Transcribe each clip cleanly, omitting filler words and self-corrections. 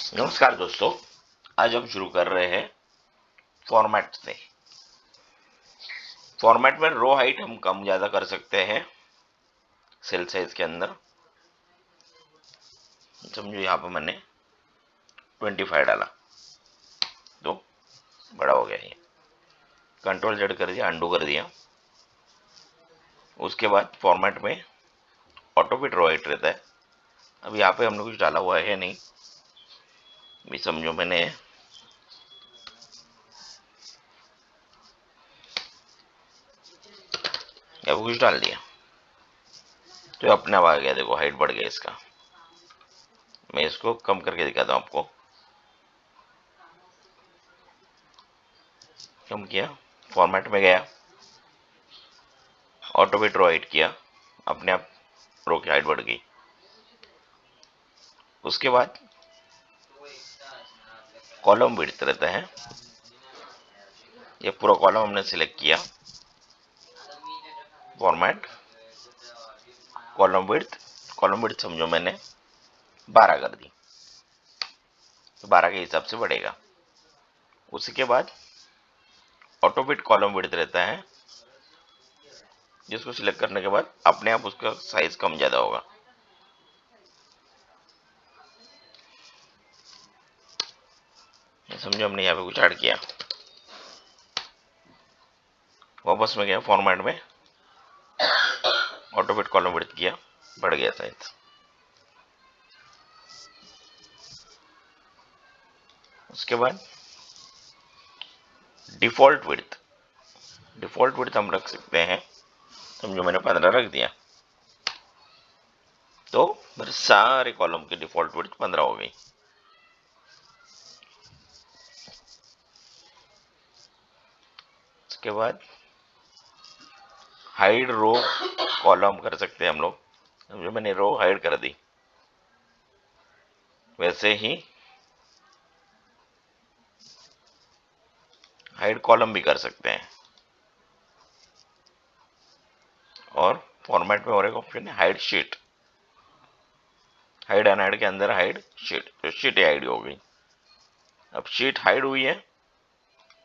नमस्कार दोस्तों, आज हम शुरू कर रहे हैं फॉर्मेट से। फॉर्मेट में रो हाइट हम कम ज्यादा कर सकते हैं सेल साइज के अंदर। समझो यहाँ पर मैंने 25 डाला तो बड़ा हो गया। ये कंट्रोल जेड कर दिया, अंडू कर दिया। उसके बाद फॉर्मेट में ऑटो फिट रो हाइट रहता है। अब यहाँ पे हमने कुछ डाला हुआ है नहीं, भी समझो मैंने यहाँ कुछ डाल दिया तो अपने आप आ गया। देखो हाइट बढ़ गया इसका। मैं इसको कम करके दिखाता हूँ आपको। कम किया, फॉर्मेट में गया, ऑटो फिट रो हाइट किया, अपने आप रो की हाइट बढ़ गई। उसके बाद कॉलम विड्थ रहता है, ये पूरा कॉलम हमने सिलेक्ट किया। फॉर्मेट कॉलम विड्थ समझो मैंने 12 कर दी तो 12 के हिसाब से बढ़ेगा। उसी के बाद ऑटो फिट कॉलम विड्थ रहता है, जिसको सिलेक्ट करने के बाद अपने आप उसका साइज कम ज्यादा होगा। समझो हमने यहाँ पे कुछ ऐड किया, वापस में गया फॉर्मेट में, ऑटो फिट कॉलम विड्थ किया, बढ़ गया साइज। उसके बाद डिफॉल्ट विड्थ हम रख सकते हैं। समझो मैंने 15 रख दिया तो मेरे सारे कॉलम की डिफॉल्ट विड्थ 15 हो गई। उसके बाद हाइड रो कॉलम कर सकते हैं हम लोग। समझो मैंने रो हाइड कर दी, वैसे ही हाइड कॉलम भी कर सकते हैं। और फॉर्मेट में और एक ऑप्शन है हाइड शीट। हाइड अनहाइड के अंदर हाइड शीट, तो शीट हाइड हो गई। अब शीट हाइड हुई है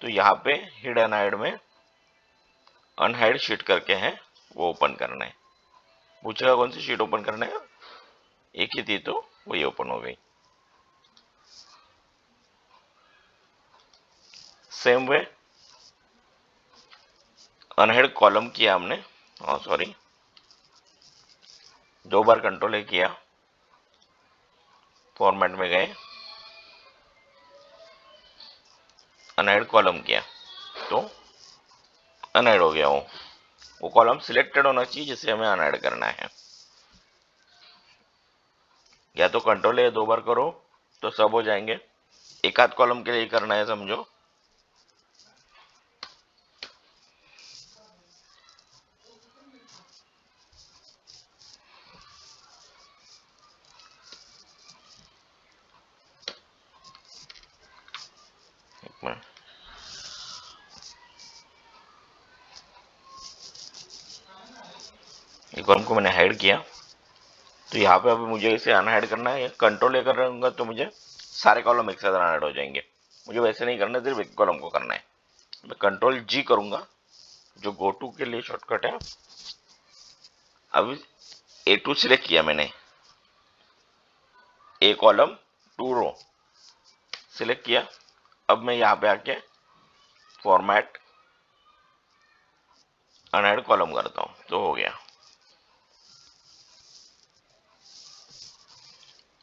तो यहाँ पे हिड अनहाइड में अनहाइड शीट करके है, वो ओपन करना है। पूछेगा कौन सी शीट ओपन करना है, एक ही थी तो वही ओपन हो गई। सेम वे अनहाइड कॉलम किया हमने, सॉरी 2 बार कंट्रोल ए किया, फॉर्मेट में गए, अनहाइड कॉलम किया तो अनहाइड हो गया। वो कॉलम सिलेक्टेड होना चाहिए जिसे हमें अनहाइड करना है। या तो कंट्रोल ए 2 बार करो तो सब हो जाएंगे, एक आध कॉलम के लिए करना है समझो। एक कॉलम को मैंने हाइड किया तो यहाँ पे अभी मुझे इसे अनहाइड करना है। कंट्रोल ए कर रहूंगा तो मुझे सारे कॉलम एक साथ अनहाइड हो जाएंगे। मुझे वैसे नहीं करना, सिर्फ एक कॉलम को करना है। मैं कंट्रोल जी करूंगा, जो गो टू के लिए शॉर्टकट है। अब A2 सिलेक्ट किया मैंने, ए कॉलम 2 रो सिलेक्ट किया। अब मैं यहाँ पे आके फॉर्मेट अनहाइड कॉलम करता हूं तो हो गया।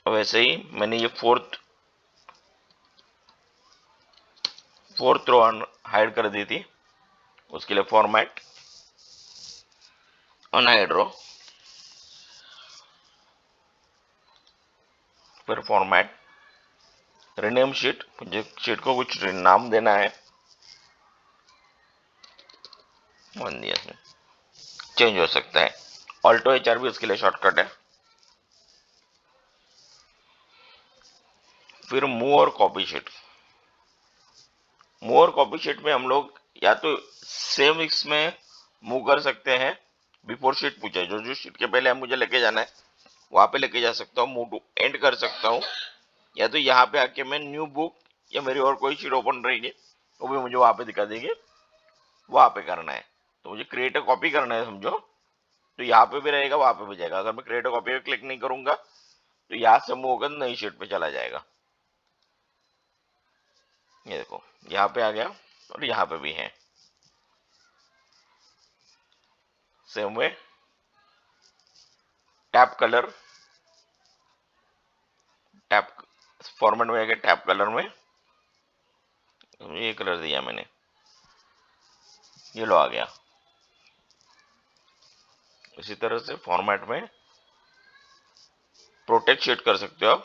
अब वैसे ही मैंने ये फोर्थ रो हाइड कर दी थी, उसके लिए फॉर्मेट अनहाइड रो, फिर फॉर्मेट रीनेम शीट। मुझे शीट को कुछ नाम देना है, मान दिया, इसमें चेंज हो सकता है। ऑल्टो HR भी इसके लिए शॉर्टकट है। फिर मूव और कॉपी शीट। मूव और कॉपी शीट में हम लोग या तो सेम इसमें मूव कर सकते हैं। बिफोर शीट पूछा है, जो जो शीट के पहले मुझे लेके जाना है वहां पे लेके जा सकता हूँ, मूव टू एंड कर सकता हूँ, या तो यहाँ पे आके मैं न्यू बुक या मेरी और कोई शीट ओपन रहेगी वो भी मुझे वहां पे दिखा देगी, वहां पे करना है। तो मुझे क्रिएट अ कॉपी करना है समझो, तो यहाँ पे भी रहेगा वहां पे भी जाएगा। अगर मैं क्रिएट अ कॉपी पे क्लिक नहीं करूंगा तो यहाँ से मूव होकर नई शीट पे चला जाएगा। ये देखो यहाँ पे आ गया और यहाँ पे भी है। Same way tap colour, tap format में आ गया, टैप कलर में ये कलर दिया मैंने, ये लो आ गया। इसी तरह से फॉर्मेट में प्रोटेक्ट शीट कर सकते हो आप।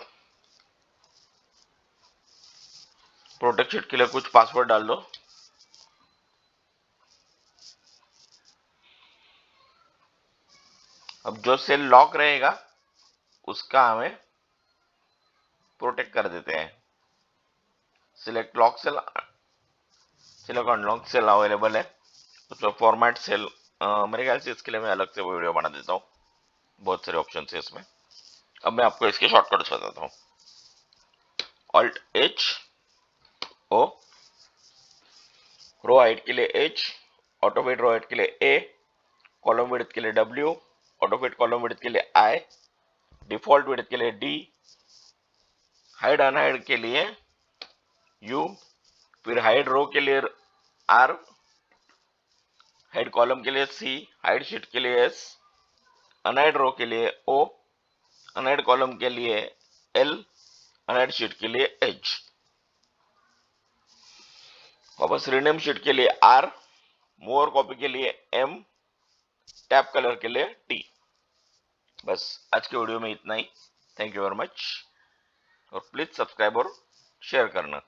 प्रोटेक्ट शीट के लिए कुछ पासवर्ड डाल दो। अब जो सेल लॉक रहेगा उसका हमें प्रोटेक्ट कर देते हैं। Select lock cell, select unlock cell available है, तो फॉर्मेट सेल मेरे ख्याल से इसके लिए मैं अलग से वीडियो बना देता हूँ, बहुत सारे ऑप्शन है इसमें। अब मैं आपको इसके शॉर्टकट्स बताता हूँ। Alt H O, row height के लिए H, auto fit row height के लिए ए, कॉलम विड्थ के लिए W, auto fit column width के लिए आई, डिफॉल्ट विड्थ के लिए डी, हाइड अनहाइड के लिए यू, फिर हाइड रो के लिए आर, हाइड कॉलम के लिए सी, हाइड शीट के लिए एस, अनहाइड रो के लिए ओ, अनहाइड कॉलम के लिए एल, अनहाइड शीट के लिए एच, वापस रीनेम शीट के लिए आर, मूव कॉपी के लिए एम, टैप कलर के लिए टी। बस आज के वीडियो में इतना ही। थैंक यू वेरी मच, और प्लीज सब्सक्राइब और शेयर करना।